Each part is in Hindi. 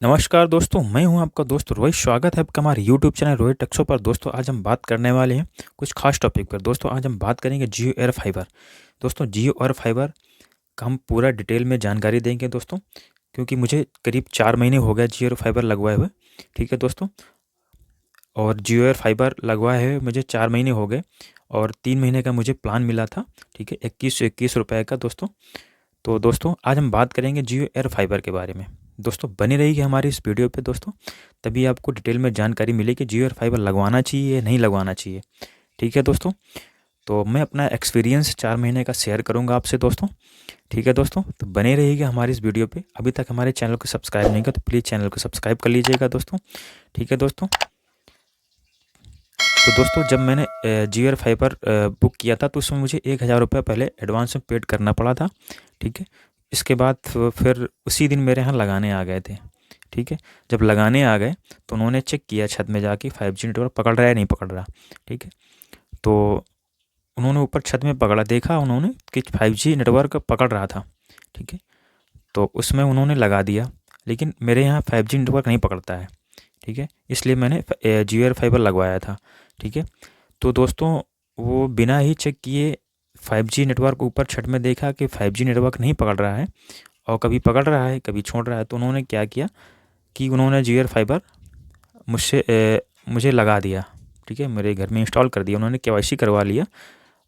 नमस्कार दोस्तों, मैं हूं आपका दोस्त रोहित। स्वागत है आपका हमारे YouTube channel Rohit tech show पर। दोस्तों आज हम बात करने वाले हैं कुछ खास टॉपिक पर। दोस्तों आज हम बात करेंगे जियो एयर फाइबर। दोस्तों जियो एयर फाइबर का हम पूरा डिटेल में जानकारी देंगे दोस्तों, क्योंकि मुझे करीब 4 महीने हो गए जियो एयर फाइबर लगवाए हुए। ठीक है दोस्तों, और जियो एयर फाइबर लगवाए हुए मुझे 4 महीने हो गए और 3 महीने का मुझे प्लान मिला था। ठीक है, 21 का दोस्तों। तो दोस्तों आज हम बात करेंगे जियो एयर फाइबर के बारे में। दोस्तों बनी रहिए हमारी इस वीडियो पे दोस्तों, तभी आपको डिटेल में जानकारी मिलेगी जियो एयर फाइबर लगवाना चाहिए या नहीं लगवाना चाहिए। ठीक है दोस्तों, तो मैं अपना एक्सपीरियंस 4 महीने का शेयर करूंगा आपसे दोस्तों। ठीक है दोस्तों, तो बने रहिएगा हमारी इस वीडियो पे। अभी तक हमारे चैनल को सब्सक्राइब नहीं किया तो प्लीज़ चैनल को सब्सक्राइब कर लीजिएगा दोस्तों। ठीक है दोस्तों, तो दोस्तों जब मैंने जियो एयर फाइबर बुक किया था तो उसमें मुझे 1,000 रुपये पहले एडवांस में पेड करना पड़ा था। ठीक है, इसके बाद फिर उसी दिन मेरे यहाँ लगाने आ गए थे। ठीक है, जब लगाने आ गए तो उन्होंने चेक किया छत में जाके 5G नेटवर्क पकड़ रहा है नहीं पकड़ रहा। ठीक है, तो उन्होंने ऊपर छत में पकड़ा, देखा उन्होंने कि 5G नेटवर्क पकड़ रहा था। ठीक है, तो उसमें उन्होंने लगा दिया, लेकिन मेरे यहाँ 5G नेटवर्क नहीं पकड़ता है। ठीक है, इसलिए मैंने जियो एयर फाइबर लगवाया था। ठीक है, तो दोस्तों वो बिना ही चेक किए 5G नेटवर्क ऊपर छत में देखा कि 5G नेटवर्क नहीं पकड़ रहा है और कभी पकड़ रहा है कभी छोड़ रहा है। तो उन्होंने क्या किया कि उन्होंने जियो एयर फाइबर मुझे लगा दिया। ठीक है, मेरे घर में इंस्टॉल कर दिया, उन्होंने KYC करवा लिया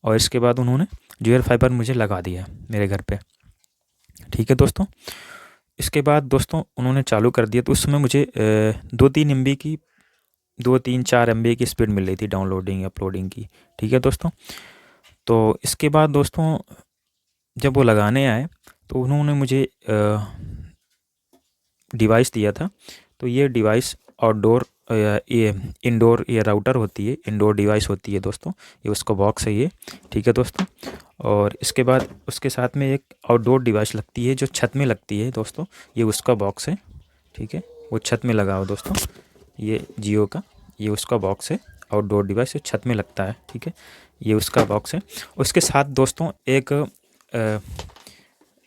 और इसके बाद उन्होंने जियो एयर फाइबर मुझे लगा दिया मेरे घर पे। ठीक है दोस्तों, इसके बाद दोस्तों उन्होंने चालू कर दिया तो उसमें मुझे 2-3 MB की 2-3-4 MB की स्पीड मिल रही थी डाउनलोडिंग अपलोडिंग की। ठीक है दोस्तों, तो इसके बाद दोस्तों जब वो लगाने आए तो उन्होंने मुझे डिवाइस दिया था। तो ये डिवाइस आउटडोर ये इंडोर ये राउटर होती है, इंडोर डिवाइस होती है दोस्तों, ये उसका बॉक्स है ये। ठीक है दोस्तों, और इसके बाद उसके साथ में एक आउटडोर डिवाइस लगती है जो छत में लगती है दोस्तों, ये उसका बॉक्स है। ठीक है, वो छत में लगा हो दोस्तों, ये जियो का, ये उसका बॉक्स है। आउटडोर डिवाइस छत में लगता है। ठीक है, ये उसका बॉक्स है। उसके साथ दोस्तों एक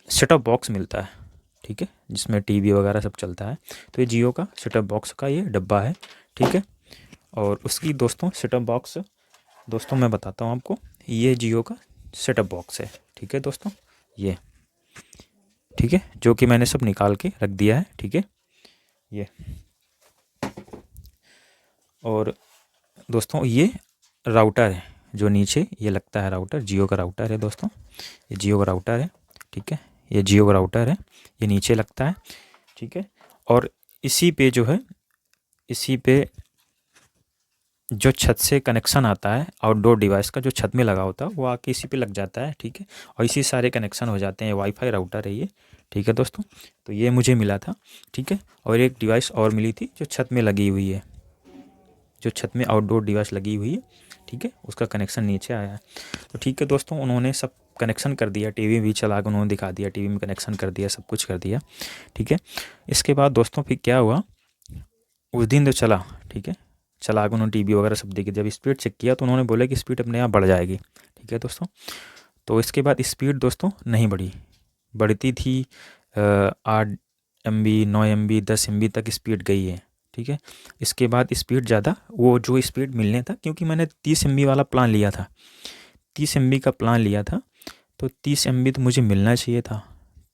सेटअप बॉक्स मिलता है। ठीक है, जिसमें टीवी वगैरह सब चलता है। तो ये जियो का सेटअप बॉक्स का ये डब्बा है। ठीक है, और उसकी दोस्तों सेटअप बॉक्स दोस्तों मैं बताता हूँ आपको, ये जियो का सेटअप बॉक्स है। ठीक है दोस्तों, ये ठीक है, जो कि मैंने सब निकाल के रख दिया है। ठीक है, ये और दोस्तों ये राउटर है जो नीचे ये लगता है, राउटर जियो का राउटर है दोस्तों, ये जियो का राउटर है। ठीक है, ये जियो का राउटर है, ये नीचे लगता है। ठीक है, और इसी पे जो है, इसी पे जो छत से कनेक्शन आता है आउटडोर डिवाइस का, जो छत में लगा होता है वो आके इसी पे लग जाता है। ठीक है, और इसी सारे कनेक्शन हो जाते हैं, वाईफाई राउटर है ये। ठीक है दोस्तों, तो ये मुझे मिला था। ठीक है, और एक डिवाइस और मिली थी जो छत में लगी हुई है, जो छत में आउटडोर डिवाइस लगी हुई है। ठीक है, उसका कनेक्शन नीचे आया है। तो ठीक है दोस्तों, उन्होंने सब कनेक्शन कर दिया, टीवी भी चला कर उन्होंने दिखा दिया, टीवी में कनेक्शन कर दिया, सब कुछ कर दिया। ठीक है, इसके बाद दोस्तों फिर क्या हुआ, उस दिन तो चला। ठीक है, चला कर उन्होंने टीवी वगैरह सब देखी, जब स्पीड चेक किया तो उन्होंने बोला कि स्पीड अपने आप बढ़ जाएगी। ठीक है दोस्तों, तो इसके बाद स्पीड दोस्तों नहीं बढ़ी, बढ़ती थी 8 MB 9 MB 10 MB तक स्पीड गई है। ठीक है, इसके बाद स्पीड ज़्यादा, वो जो स्पीड मिलने था, क्योंकि मैंने 30 MB वाला प्लान लिया था, 30 MB का प्लान लिया था, तो 30 MB तो मुझे मिलना चाहिए था,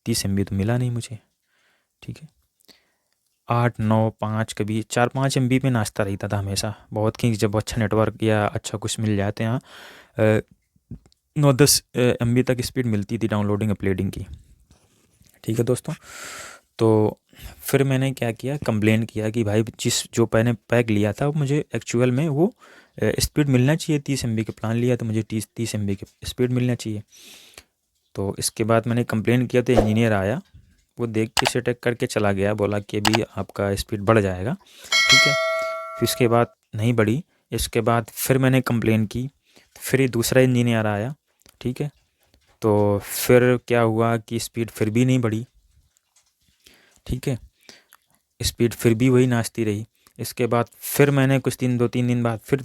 30 MB तो मिला नहीं मुझे। ठीक है, 8 9 5 कभी 4-5 MB में नाचता रहता था हमेशा, बहुत कि जब अच्छा नेटवर्क या अच्छा कुछ मिल जाए तो यहाँ 9-10 MB तक स्पीड मिलती थी डाउनलोडिंग अपलोडिंग की। ठीक है दोस्तों, तो फिर मैंने क्या किया, कंप्लेन किया कि भाई जिस जो मैंने पैक लिया था मुझे एक्चुअल में वो स्पीड मिलना चाहिए, 30 MB का प्लान लिया तो मुझे 30 MB की स्पीड मिलना चाहिए। तो इसके बाद मैंने कंप्लेन किया तो इंजीनियर आया, वो देख के सेट करके चला गया, बोला कि अभी आपका स्पीड बढ़ जाएगा। ठीक है, फिर इसके बाद नहीं बढ़ी। इसके बाद फिर मैंने कंप्लेन की, फिर ये दूसरा इंजीनियर आया। ठीक है, तो फिर क्या हुआ कि स्पीड फिर भी नहीं बढ़ी। ठीक है, स्पीड फिर भी वही नाचती रही। इसके बाद फिर मैंने कुछ दिन 2-3 दिन बाद फिर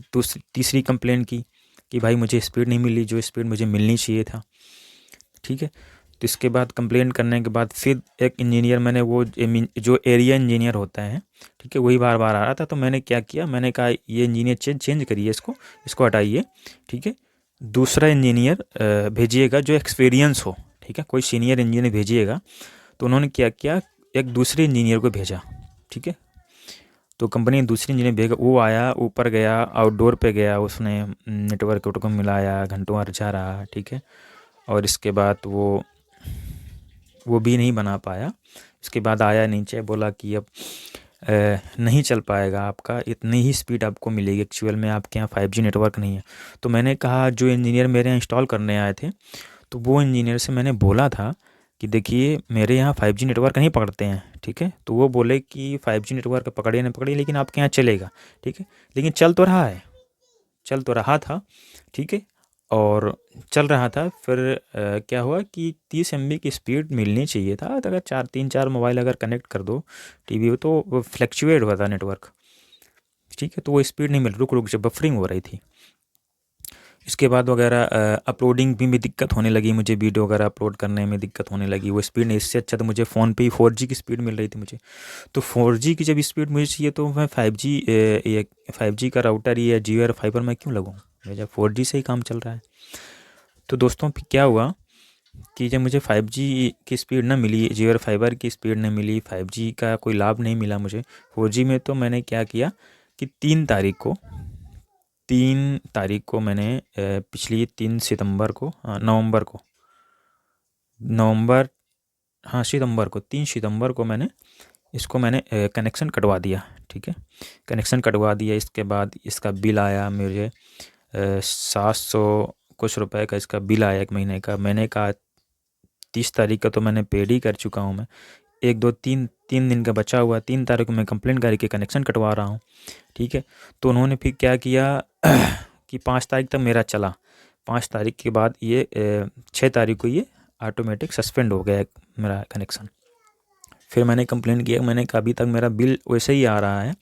तीसरी कंप्लेन की कि भाई मुझे स्पीड नहीं मिली जो स्पीड मुझे मिलनी चाहिए था। ठीक है, तो इसके बाद कंप्लेंट करने के बाद फिर एक इंजीनियर, मैंने वो जो एरिया इंजीनियर होता है, ठीक है, वही बार बार आ रहा था। तो मैंने क्या किया, मैंने कहा ये इंजीनियर चेंज करिए, इसको हटाइए, ठीक है, दूसरा इंजीनियर भेजिएगा जो एक्सपीरियंस हो, ठीक है, कोई सीनियर इंजीनियर भेजिएगा। तो उन्होंने क्या किया, एक दूसरे इंजीनियर को भेजा, ठीक है। तो कंपनी ने दूसरी इंजीनियर भेजा, वो आया, ऊपर गया, आउटडोर पे गया, उसने नेटवर्क को मिलाया, घंटों अर्चा रहा, ठीक है। और इसके बाद वो भी नहीं बना पाया। इसके बाद आया नीचे, बोला कि अब नहीं चल पाएगा आपका, इतनी ही स्पीड आपको मिलेगी, एक्चुअल में आपके यहाँ 5G नेटवर्क नहीं है। तो मैंने कहा, जो इंजीनियर मेरे यहाँ इंस्टॉल करने आए थे, तो वो इंजीनियर से मैंने बोला था कि देखिए मेरे यहाँ 5G नेटवर्क नहीं पकड़ते हैं, ठीक है। तो वो बोले कि 5G नेटवर्क पकड़े ना पकड़े, लेकिन आपके यहाँ चलेगा, ठीक है। लेकिन चल तो रहा है, चल तो रहा था, ठीक है। और चल रहा था, फिर क्या हुआ कि 30 MB की स्पीड मिलनी चाहिए था। तो अगर 3-4 मोबाइल अगर कनेक्ट कर दो टीवी, तो वो फ्लैक्चुएट हुआ था नेटवर्क, ठीक है। तो वो स्पीड नहीं मिल, रुक रुक से बफरिंग हो रही थी। इसके बाद वगैरह अपलोडिंग भी दिक्कत होने लगी, मुझे वीडियो वगैरह अपलोड करने में दिक्कत होने लगी, वो स्पीड नहीं। इससे अच्छा तो मुझे फ़ोन पे ही 4G की स्पीड मिल रही थी मुझे। तो 4G की जब स्पीड मुझे चाहिए, तो मैं 5G का राउटर या जियो या फाइबर में क्यों लगूँ, मेरा 4G से ही काम चल रहा है। तो दोस्तों फिर क्या हुआ कि जब मुझे 5G की स्पीड ना मिली, जियो और फाइबर की स्पीड नहीं मिली, 5G का कोई लाभ नहीं मिला मुझे 4G में, तो मैंने क्या किया कि 3 तारीख को मैंने पिछली 3 सितंबर को, नवंबर, हाँ सितंबर को, 3 सितंबर को मैंने कनेक्शन कटवा दिया, ठीक है। कनेक्शन कटवा दिया। इसके बाद इसका बिल आया मुझे 700 कुछ रुपए का इसका बिल आया 1 महीने का। मैंने कहा 30 तारीख का तो मैंने पेड ही कर चुका हूँ मैं, 1 2 3 दिन का बचा हुआ, 3 तारीख को मैं कंप्लेंट करके कनेक्शन कटवा रहा हूँ, ठीक है। तो उन्होंने फिर क्या किया कि 5 तारीख तक मेरा चला। 5 तारीख के बाद ये 6 तारीख को ये ऑटोमेटिक सस्पेंड हो गया मेरा कनेक्शन। फिर मैंने कंप्लेंट किया, मैंने कहा अभी तक मेरा बिल वैसे ही आ रहा है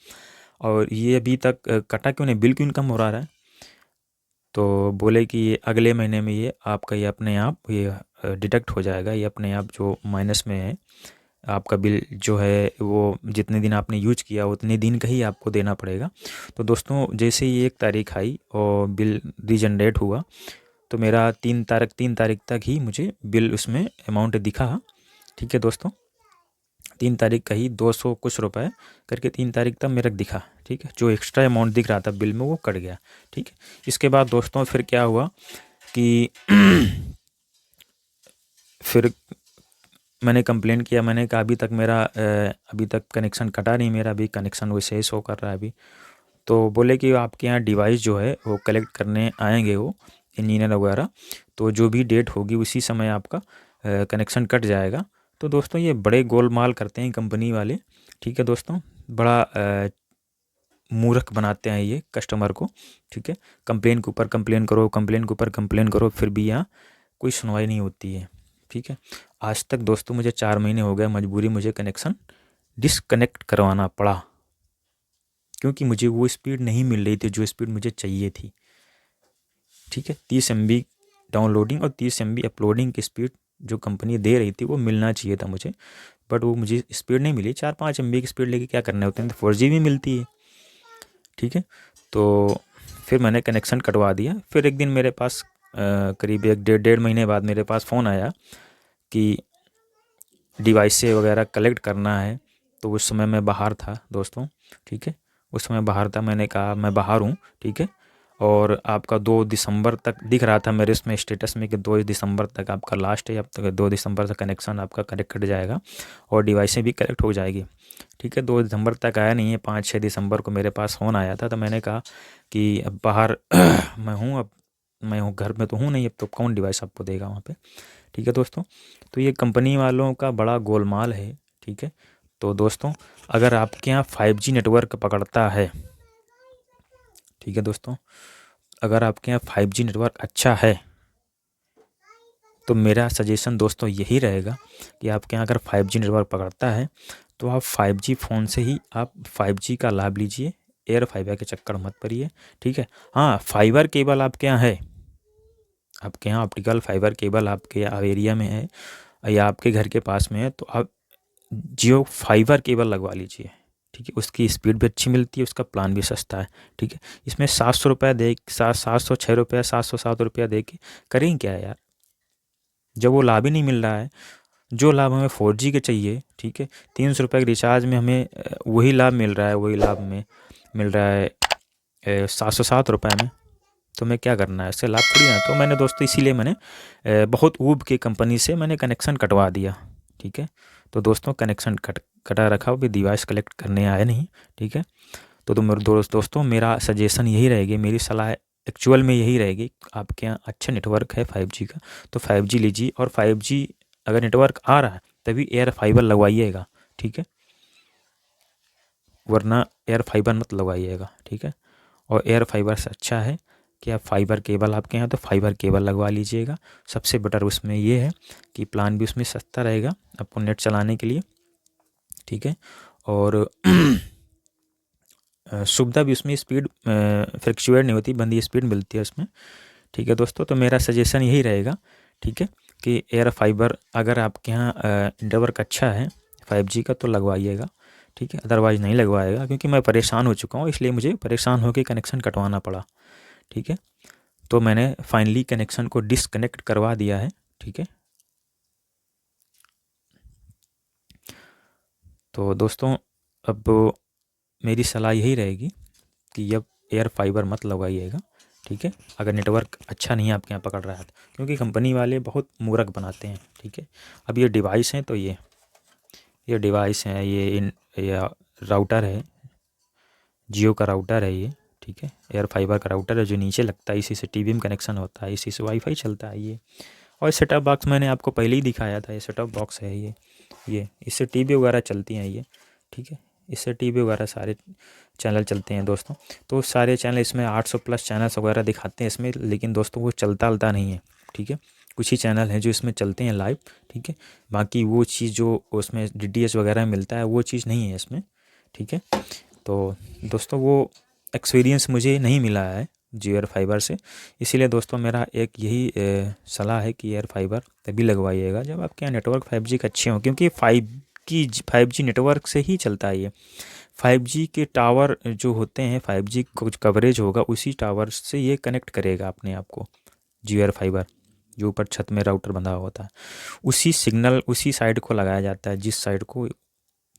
और ये अभी तक कटा क्यों नहीं, बिल क्यों कम हो रहा है। तो बोले कि ये अगले महीने में ये आपका ये अपने आप ये डिडक्ट हो जाएगा, ये अपने आप जो माइनस में है, आपका बिल जो है वो जितने दिन आपने यूज किया उतने दिन का ही आपको देना पड़ेगा। तो दोस्तों जैसे ही 1 तारीख आई और बिल रीजनरेट हुआ, तो मेरा 3 तारीख तक ही मुझे बिल उसमें अमाउंट दिखा, ठीक है दोस्तों। 3 तारीख का ही 200 कुछ रुपए करके 3 तारीख तक मेरा दिखा, ठीक है। जो एक्स्ट्रा अमाउंट दिख रहा था बिल में वो कट गया, ठीक है। इसके बाद दोस्तों फिर क्या हुआ कि फिर मैंने कंप्लेंट किया, मैंने कहा अभी तक कनेक्शन कटा नहीं मेरा, अभी कनेक्शन वैसे ही शो कर रहा है अभी। तो बोले कि आपके यहाँ डिवाइस जो है वो कलेक्ट करने आएंगे वो इंजीनियर वगैरह, तो जो भी डेट होगी उसी समय आपका कनेक्शन कट जाएगा। तो दोस्तों ये बड़े गोलमाल करते हैं कंपनी वाले, ठीक है दोस्तों, बड़ा मूर्ख बनाते हैं ये कस्टमर को, ठीक है। कंप्लेन के ऊपर कंप्लेन करो, कंप्लेन के ऊपर कंप्लेन करो, फिर भी यहाँ कोई सुनवाई नहीं होती है, ठीक है। आज तक दोस्तों मुझे 4 महीने हो गए, मजबूरी मुझे कनेक्शन डिसकनेक्ट करवाना पड़ा, क्योंकि मुझे वो स्पीड नहीं मिल रही थी जो स्पीड मुझे चाहिए थी, ठीक है। 30 MB डाउनलोडिंग और 30 MB अपलोडिंग की स्पीड जो कंपनी दे रही थी वो मिलना चाहिए था मुझे, बट वो मुझे स्पीड नहीं मिली। 4-5 MB की स्पीड लेके क्या करने होते हैं, तो 4G भी मिलती है, ठीक है। तो फिर मैंने कनेक्शन कटवा दिया। फिर एक दिन मेरे पास करीब 1 डेढ़ महीने बाद मेरे पास फ़ोन आया कि डिवाइस वगैरह कलेक्ट करना है। तो उस समय मैं बाहर था दोस्तों, ठीक है, उस समय बाहर था। मैंने कहा मैं बाहर हूँ, ठीक है, और आपका 2 दिसंबर तक दिख रहा था मेरे उसमें स्टेटस में कि 2 दिसंबर तक आपका लास्ट है, अब तक 2 दिसंबर तक कनेक्शन आपका कनेक्ट कट जाएगा और डिवाइसें भी कलेक्ट हो जाएगी, ठीक है। 2 दिसंबर तक आया नहीं है, 5-6 दिसंबर को मेरे पास फ़ोन आया था। तो मैंने कहा कि अब बाहर मैं हूँ, अब मैं हूँ घर में तो हूँ नहीं, अब तो कौन डिवाइस आपको देगा वहाँ पे, ठीक है दोस्तों। तो ये कंपनी वालों का बड़ा गोलमाल है, ठीक है। तो दोस्तों अगर आपके यहाँ 5G नेटवर्क पकड़ता है, ठीक है दोस्तों, अगर आपके यहाँ 5G नेटवर्क अच्छा है, तो मेरा सजेशन दोस्तों यही रहेगा कि आपके यहाँ अगर 5G नेटवर्क पकड़ता है तो आप 5G फ़ोन से ही आप 5G का लाभ लीजिए, एयर फाइबर के चक्कर मत पड़िए, ठीक है। हाँ, फाइबर केबल आपके यहाँ है, आपके यहाँ ऑप्टिकल फाइबर केबल आपके एरिया में है, या आपके घर के पास में है तो आप जियो फाइबर केबल लगवा लीजिए, ठीक है। उसकी स्पीड भी अच्छी मिलती है, उसका प्लान भी सस्ता है, ठीक है। इसमें 700 रुपये दे, 706 रुपये, 707 रुपया दे के करें क्या यार, जब वो लाभ ही नहीं मिल रहा है। जो लाभ हमें 4G के चाहिए, ठीक है, 300 रुपये के रिचार्ज में हमें वही लाभ मिल रहा है, वही लाभ में मिल रहा है 707 रुपये में। तो मैं क्या करना है, इससे लाभ थोड़ी ना। तो मैंने दोस्तों इसीलिए मैंने बहुत ऊब की कंपनी से मैंने कनेक्शन कटवा दिया, ठीक है। तो दोस्तों कनेक्शन कटा रखा, अभी डिवाइस कलेक्ट करने आया नहीं, ठीक है। तो मेरे दोस्तों मेरा सजेशन यही रहेगी, मेरी सलाह एक्चुअल में यही रहेगी, आपके यहाँ अच्छा नेटवर्क है 5G का तो 5G लीजिए, और 5G अगर नेटवर्क आ रहा है तभी एयर फाइबर लगवाइएगा, ठीक है, वरना एयर फाइबर मत लगवाइएगा, ठीक है। और एयर फाइबर से अच्छा है कि आप फाइबर केबल, आपके यहाँ तो फाइबर केबल लगवा लीजिएगा। सबसे बेटर उसमें ये है कि प्लान भी उसमें सस्ता रहेगा आपको नेट चलाने के लिए, ठीक है। और सुविधा भी उसमें, स्पीड फ्लक्चुएट नहीं होती, बंदी स्पीड मिलती है उसमें, ठीक है दोस्तों। तो मेरा सजेशन यही रहेगा, ठीक है, कि एयर फाइबर अगर आपके यहाँ नेटवर्क अच्छा है 5G का तो लगवाइएगा, ठीक है। अदरवाइज़ नहीं लगवाएगा, क्योंकि मैं परेशान हो चुका हूँ, इसलिए मुझे परेशान होकर कनेक्शन कटवाना पड़ा, ठीक है। तो मैंने फाइनली कनेक्शन को डिसकनेक्ट करवा दिया है, ठीक है। तो दोस्तों अब मेरी सलाह यही रहेगी कि अब एयर फाइबर मत लगवाइएगा, ठीक है, अगर नेटवर्क अच्छा नहीं आपके यहाँ पकड़ रहा है तो, क्योंकि कंपनी वाले बहुत मूर्ख बनाते हैं, ठीक है। अब ये डिवाइस हैं, तो ये डिवाइस हैं, ये राउटर है, जियो का राउटर है ये, ठीक है, एयर फाइबर का राउटर है जो नीचे लगता है, इसी से टीवी में कनेक्शन होता है, इसी से वाईफाई चलता है ये। और सेटअप बॉक्स मैंने आपको पहले ही दिखाया था, ये सेटअप बॉक्स है ये इससे टीवी वगैरह चलती हैं ये, ठीक है, इससे टीवी वगैरह सारे चैनल चलते हैं दोस्तों। तो सारे चैनल इसमें 800+ चैनल्स वगैरह दिखाते हैं इसमें, लेकिन दोस्तों वो चलता नहीं है, ठीक है। कुछ ही चैनल हैं जो इसमें चलते हैं लाइव, ठीक है। बाकी वो चीज़ जो उसमें DTH वगैरह मिलता है वो चीज़ नहीं है इसमें, ठीक है। तो दोस्तों वो एक्सपीरियंस मुझे नहीं मिला है जियो एयर फाइबर से, इसीलिए दोस्तों मेरा एक यही सलाह है कि एयर फाइबर तभी लगवाइएगा जब आपके यहाँ नेटवर्क 5G का अच्छे हों, क्योंकि 5G नेटवर्क से ही चलता है ये। 5G के टावर जो होते हैं, 5G कुछ कवरेज होगा उसी टावर से ये कनेक्ट करेगा अपने आप को। जियो एयर फाइबर जो ऊपर छत में राउटर बंधा होता है, उसी सिग्नल उसी साइड को लगाया जाता है जिस साइड को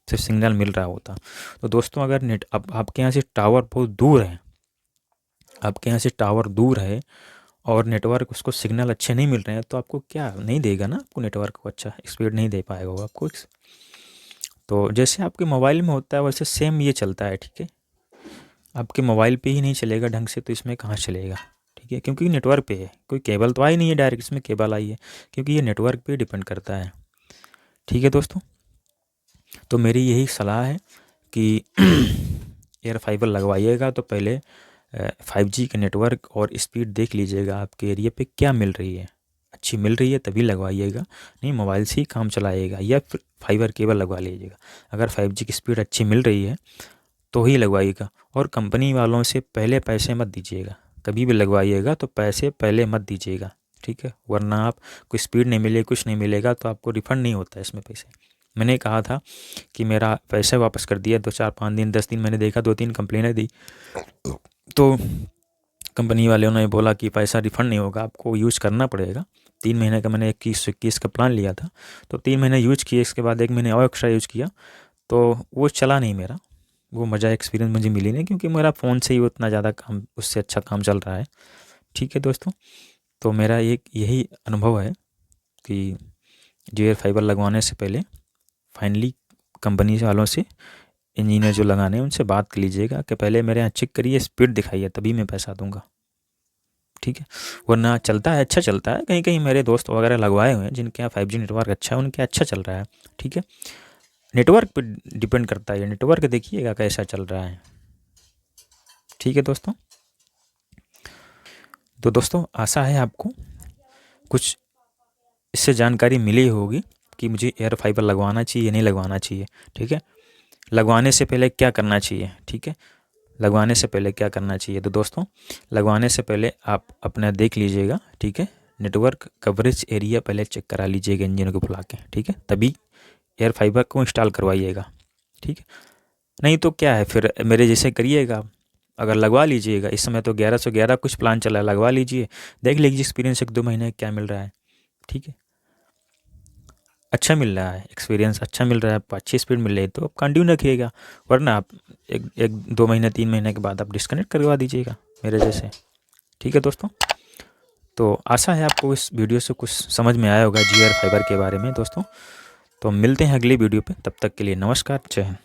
से सिग्नल मिल रहा होता। तो दोस्तों अगर नेट अब आपके यहाँ से टावर बहुत दूर है, आपके यहाँ से टावर दूर है और नेटवर्क उसको सिग्नल अच्छे नहीं मिल रहे हैं, तो आपको क्या नहीं देगा ना, आपको नेटवर्क को अच्छा स्पीड नहीं दे पाएगा वो आपको। तो जैसे आपके मोबाइल में होता है वैसे सेम ये चलता है, ठीक है। आपके मोबाइल पे ही नहीं चलेगा ढंग से तो इसमें कहाँ चलेगा, ठीक है, क्योंकि नेटवर्क पे है, कोई केबल तो आई नहीं है डायरेक्ट इसमें केबल आई है, क्योंकि ये नेटवर्क पे डिपेंड करता है, ठीक है दोस्तों। तो मेरी यही सलाह है कि एयर फाइबर लगवाइएगा तो पहले 5G का नेटवर्क और स्पीड देख लीजिएगा आपके एरिया पे क्या मिल रही है, अच्छी मिल रही है तभी लगवाइएगा, नहीं मोबाइल से ही काम चलाइएगा, या फिर फाइबर केबल लगवा लीजिएगा। अगर 5G की स्पीड अच्छी मिल रही है तो ही लगवाइएगा, और कंपनी वालों से पहले पैसे मत दीजिएगा, कभी भी लगवाइएगा तो पैसे पहले मत दीजिएगा, ठीक है, वरना आप कोई स्पीड नहीं मिले कुछ नहीं मिलेगा तो आपको रिफ़ंड नहीं होता है इसमें पैसे। मैंने कहा था कि मेरा पैसे वापस कर दिया, 2 4 5 दिन 10 दिन मैंने देखा, 2 3 कंप्लेनें दी, तो कंपनी वालों ने बोला कि पैसा रिफ़ंड नहीं होगा, आपको यूज़ करना पड़ेगा। 3 महीने का मैंने 21 का प्लान लिया था, तो 3 महीने यूज़ किए, इसके बाद 1 महीने और एक्स्ट्रा यूज़ किया तो वो चला नहीं मेरा, वो मज़ा एक्सपीरियंस मुझे मिली नहीं, क्योंकि मेरा फ़ोन से ही उतना ज़्यादा काम, उससे अच्छा काम चल रहा है, ठीक है दोस्तों। तो मेरा एक यही अनुभव है कि जियो एयर फाइबर लगवाने से पहले फाइनली कंपनी वालों से, इंजीनियर जो लगाने हैं उनसे बात कर लीजिएगा कि पहले मेरे यहाँ चेक करिए, स्पीड दिखाइए तभी मैं पैसा दूंगा, ठीक है। वरना चलता है, अच्छा चलता है, कहीं कहीं मेरे दोस्त वगैरह लगवाए हुए हैं जिनके यहाँ 5G नेटवर्क अच्छा है, उनके अच्छा चल रहा है, ठीक है। नेटवर्क पे डिपेंड करता है, नेटवर्क देखिएगा कैसा चल रहा है, ठीक है दोस्तों। तो दोस्तों आशा है आपको कुछ इससे जानकारी मिली होगी कि मुझे एयर फाइबर लगवाना चाहिए नहीं लगवाना चाहिए, ठीक है। लगवाने से पहले क्या करना चाहिए, ठीक है, लगवाने से पहले क्या करना चाहिए। तो दोस्तों लगवाने से पहले आप अपना देख लीजिएगा, ठीक है, नेटवर्क कवरेज एरिया पहले चेक करा लीजिएगा इंजीनियर को बुला के, ठीक है, तभी एयर फाइबर को इंस्टॉल करवाइएगा, ठीक है। नहीं तो क्या है, फिर मेरे जैसे करिएगा, अगर लगवा लीजिएगा, इस समय तो 1111 कुछ प्लान चला है, लगवा लीजिए, देख लीजिए एक्सपीरियंस 1-2 महीने क्या मिल रहा है, ठीक है। अच्छा मिल रहा है, एक्सपीरियंस अच्छा मिल रहा है, अच्छी स्पीड मिल रही है तो आप कंटिन्यू रखिएगा, वरना आप एक 2 महीने 3 महीने के बाद आप डिस्कनेक्ट करवा दीजिएगा मेरे जैसे, ठीक है दोस्तों। तो आशा है आपको इस वीडियो से कुछ समझ में आया होगा जियो एयर फाइबर के बारे में दोस्तों। तो मिलते हैं अगली वीडियो पे, तब तक के लिए नमस्कार, जय हिंद।